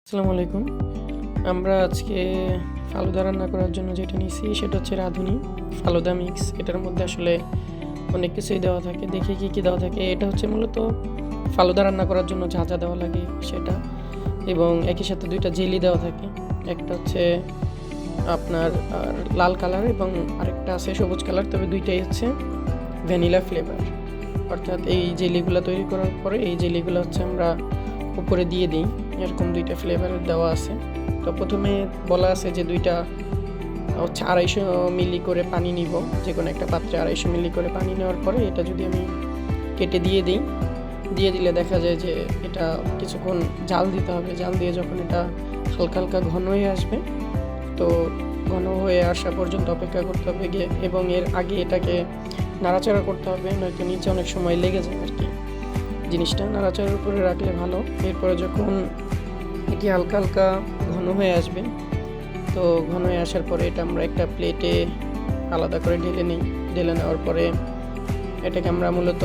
আসসালামু আলাইকুম। আমরা আজকে ফালুদা রান্না করার জন্য যেটা নিয়েছি সেটা হচ্ছে রাঁধুনি ফালুদা মিক্স। এটার মধ্যে আসলে অনেক কিছুই দেওয়া থাকে। দেখি কী দেওয়া থাকে। এটা হচ্ছে মূলত ফালুদা রান্না করার জন্য যা দেওয়া লাগে সেটা, এবং একই সাথে 2টা জেলি দেওয়া থাকে। একটা হচ্ছে আপনার লাল কালার এবং আরেকটা আছে সবুজ কালার, তবে 2টাই হচ্ছে ভ্যানিলা ফ্লেভার। অর্থাৎ এই জেলিগুলো তৈরি করার পরে এই জেলিগুলো হচ্ছে আমরা উপরে দিয়ে দিই। এরকম 2টা ফ্লেভারের দেওয়া আছে। তো প্রথমে বলা আছে যে 2টা হচ্ছে 250 মিলি করে পানি নিব। যে কোনো একটা পাত্রে 250 মিলি করে পানি নেওয়ার পরে এটা যদি আমি কেটে দিয়ে দিই, দিয়ে দিলে দেখা যায় যে এটা কিছুক্ষণ জাল দিতে হবে। জাল দিয়ে যখন এটা হালকা হালকা ঘন হয়ে আসবে, তো ঘন হয়ে আসা পর্যন্ত অপেক্ষা করতে হবে এবং এর আগে এটাকে নাড়াচাড়া করতে হবে, নয়তো নিচে অনেক সময় লেগে যায় আর কি। জিনিসটা নাড়াচাড়ার উপরে রাখলে ভালো। এরপরে যখন এটি হালকা হালকা ঘন হয়ে আসবে, তো ঘন হয়ে আসার পরে এটা আমরা একটা প্লেটে আলাদা করে ঢেলে নেওয়ার পরে এটাকে আমরা মূলত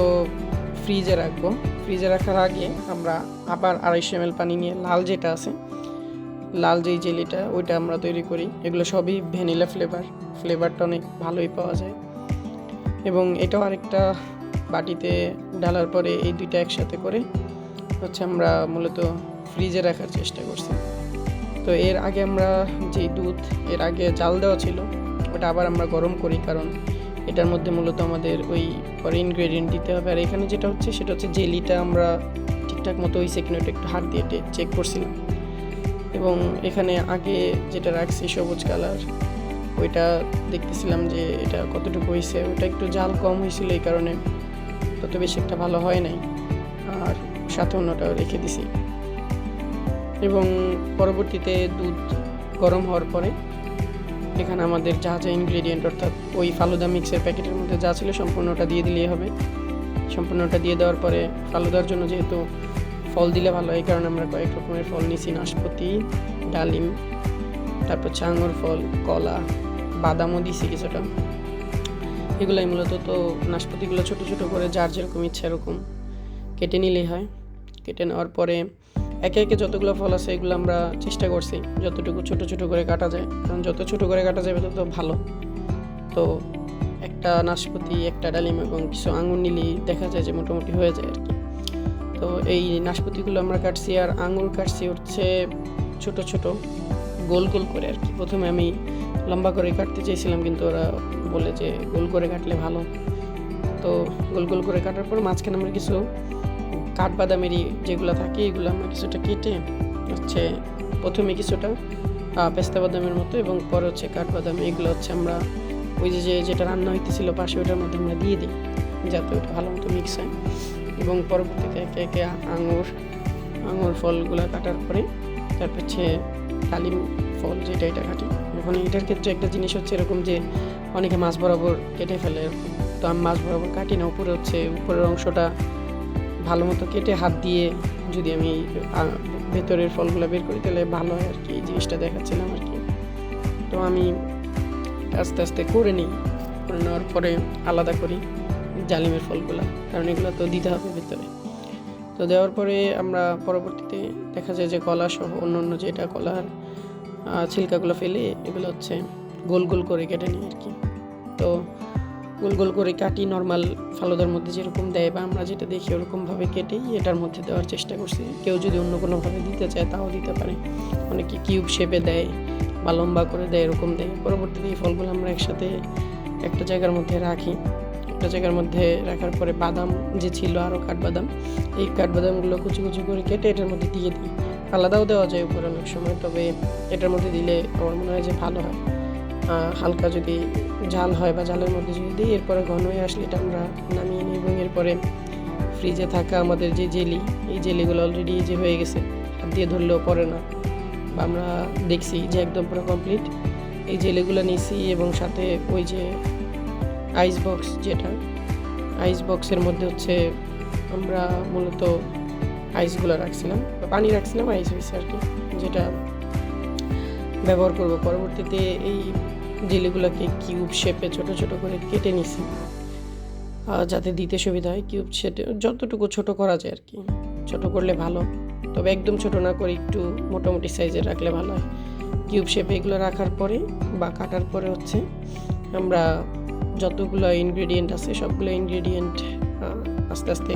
ফ্রিজে রাখবো। ফ্রিজে রাখার আগে আমরা আবার 250 ml পানি নিয়ে লাল যেই জেলিটা ওইটা আমরা তৈরি করি। এগুলো সবই ভ্যানিলা ফ্লেভারটা অনেক ভালোই পাওয়া যায়। এবং এটাও আরেকটা বাটিতে ঢালার পরে এই 2টা একসাথে করে হচ্ছে আমরা মূলত ফ্রিজে রাখার চেষ্টা করছি। তো এর আগে আমরা যে দুধ এর আগে জাল দেওয়া ছিল ওটা আবার আমরা গরম করি, কারণ এটার মধ্যে মূলত আমাদের ওই পরে ইনগ্রেডিয়েন্ট দিতে হবে। আর এখানে যেটা হচ্ছে সেটা হচ্ছে জেলিটা আমরা ঠিকঠাক মতো ওই সেকেন্ডে একটু হাত দিয়ে চেক করছিলাম। এবং এখানে আগে যেটা রাখছি সবুজ কালার, ওইটা দেখতেছিলাম যে এটা কতটুকু হয়েছে। ওটা একটু জাল কম হয়েছিল, এই কারণে তত বেশি একটা ভালো হয় নাই, আর সাথে অন্যটাও রেখে দিছি। এবং পরবর্তীতে দুধ গরম হওয়ার পরে এখানে আমাদের যা ইনগ্রেডিয়েন্ট, অর্থাৎ ওই ফালুদা মিক্সের প্যাকেটের মধ্যে যা ছিল সম্পূর্ণটা দিয়ে দিলেই হবে। সম্পূর্ণটা দিয়ে দেওয়ার পরে ফালুদার জন্য যেহেতু ফল দিলে ভালো, এই কারণে আমরা কয়েক রকমের ফল নিয়েছি। নাশপাতি, ডালিম, তারপর আঙুর ফল, কলা, বাদামও দিয়েছি কিছুটা। এগুলাই মূলত। তো নাশপাতিগুলো ছোটো ছোটো করে যার যেরকম ইচ্ছা এরকম কেটে নিলেই হয়। কেটে নেওয়ার পরে একে একে যতগুলো ফল আছে এগুলো আমরা চেষ্টা করছি যতটুকু ছোটো ছোটো করে কাটা যায়, কারণ যত ছোটো করে কাটা যাবে তত ভালো। তো একটা নাশপাতি, একটা ডালিম এবং কিছু আঙুর নিলেই দেখা যায় যে মোটামুটি হয়ে যায় আর কি। তো এই নাশপাতিগুলো আমরা কাটছি, আর আঙুর কাটছি হচ্ছে ছোট ছোট গোল গোল করে আর কি। প্রথমে আমি লম্বা করে কাটতে চেয়েছিলাম, কিন্তু ওরা বলে যে গোল করে কাটলে ভালো। তো গোল গোল করে কাটার পর মাঝখানে আমরা কিছু কাঠবাদামেরই যেগুলো থাকে এগুলো আমরা কিছুটা কেটে হচ্ছে প্রথমে কিছুটা পেস্তা বাদামের মতো এবং পরে হচ্ছে কাঠবাদাম, এগুলো হচ্ছে আমরা ওই যেটা রান্না হইতেছিল পাশে ওটার মধ্যে আমরা দিয়ে দিই, যাতে ওটা ভালো মতো মিক্স হয়। এবং পরবর্তীতে একে একে আঙুর ফলগুলো কাটার পরে তারপর হচ্ছে ডালিম ফল এটা কাটি। এখন এটার ক্ষেত্রে একটা জিনিস হচ্ছে এরকম যে অনেকে মাছ বরাবর কেটে ফেলে এরকম, তো আমি মাছ বরাবর কাটি না। উপরের অংশটা ভালো মতো কেটে হাত দিয়ে যদি আমি ভেতরের ফলগুলো বের করি তাহলে ভালো হয় আর কি। এই জিনিসটা দেখাচ্ছিলাম আর কি। তো আমি আস্তে আস্তে করে নেওয়ার পরে আলাদা করি ডালিমের ফলগুলো, কারণ এগুলো তো দিতে হবে ভেতরে। তো দেওয়ার পরে আমরা পরবর্তীতে দেখা যায় যে কলা সহ অন্য যেটা কলার ছিলকাগুলো ফেলে এগুলো হচ্ছে গোল গোল করে কেটে নিই আর কি। তো গোল গোল করে কাটি, নর্মাল ফালুদার মধ্যে যেরকম দেয় বা আমরা যেটা দেখি ওরকমভাবে কেটেই এটার মধ্যে দেওয়ার চেষ্টা করছি। কেউ যদি অন্য কোনোভাবে দিতে চায় তাও দিতে পারে। অনেকে কিউব শেপে দেয় বা লম্বা করে দেয়, এরকম দেয়। পরবর্তীতে এই ফলগুলো আমরা একসাথে একটা জায়গার মধ্যে রাখি। একটা জায়গার মধ্যে রাখার পরে বাদাম যে ছিল আরও কাঠবাদাম, এই কাঠবাদামগুলো কুচি কুচি করে কেটে এটার মধ্যে দিয়ে দিই। আলাদাও দেওয়া যায় উপরে অনেক সময়, তবে এটার মধ্যে দিলে আমার মনে হয় যে ভালো হয়। হালকা যদি ঝাল হয় বা জালের মধ্যে যদি দিই, এরপরে ঘন হয়ে আসলে এটা আমরা নামিয়ে নিই। এবং এরপরে ফ্রিজে থাকা আমাদের যে জেলি, এই জেলিগুলো অলরেডি যে হয়ে গেছে, হাত দিয়ে ধরলেও পড়ে না, বা আমরা দেখছি যে একদম পুরো কমপ্লিট। এই জেলিগুলো নিয়েছি এবং সাথে ওই যে আইস বক্সের মধ্যে হচ্ছে আমরা মূলত আইসগুলো রাখছিলাম বা পানি রাখছিলাম, আইস হয়েছে আর কি, যেটা ব্যবহার করব। পরবর্তীতে এই জেলিগুলোকে কিউব শেপে ছোট ছোট করে কেটে নিছি যাতে দিতে সুবিধা হয়। কিউব শেপে যতটুকু ছোট করা যায় আর কি, ছোট করলে ভালো। তবে একদম ছোট না করে একটু মোটামুটি সাইজের রাখলে ভালো হয়। কিউব শেপে এগুলো রাখার পরে বা কাটার পরে হচ্ছে আমরা যতগুলো ইনগ্রেডিয়েন্ট আছে সবগুলো ইনগ্রেডিয়েন্ট আস্তে আস্তে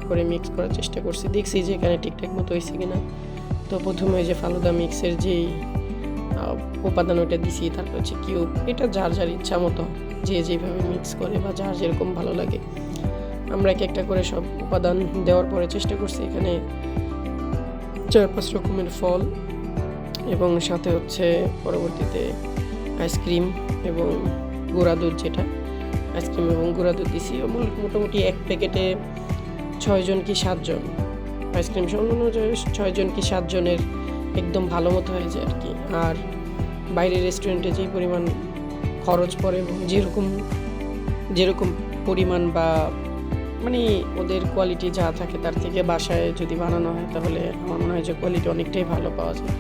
করে মিক্স করার চেষ্টা করছি, দেখছি যে এখানে ঠিকঠাক মতো হয়েছে কিনা। তো প্রথমে ওই যে ফালুদা মিক্সের যেই উপাদান ওইটা দিছি, তারপর হচ্ছে কিউব, এটা যার যার ইচ্ছা মতো যে যেভাবে মিক্স করে বা যার যেরকম ভালো লাগে। আমরা এক একটা করে সব উপাদান দেওয়ার পরে চেষ্টা করছি এখানে 4-5 রকমের ফল এবং সাথে হচ্ছে পরবর্তীতে আইসক্রিম এবং গুঁড়া দুধ, যেটা আইসক্রিম এবং গুঁড়া দুধ দিছি। মোটামুটি এক প্যাকেটে 6 জন কি 7 জন আইসক্রিম সহ 6 জন কি 7 জনের একদম ভালো মতো হয়ে যায় আর কি। আর বাইরের রেস্টুরেন্টে যেই পরিমাণ খরচ পড়ে এবং যেরকম পরিমাণ বা মানে ওদের কোয়ালিটি যা থাকে তার থেকে বাসায় যদি বানানো হয় তাহলে আমার মনে হয় যে কোয়ালিটি অনেকটাই ভালো পাওয়া যায়।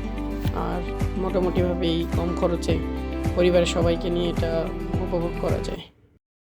আর মোটামুটিভাবেই কম খরচে পরিবারের সবাইকে নিয়ে এটা উপভোগ করা যায়।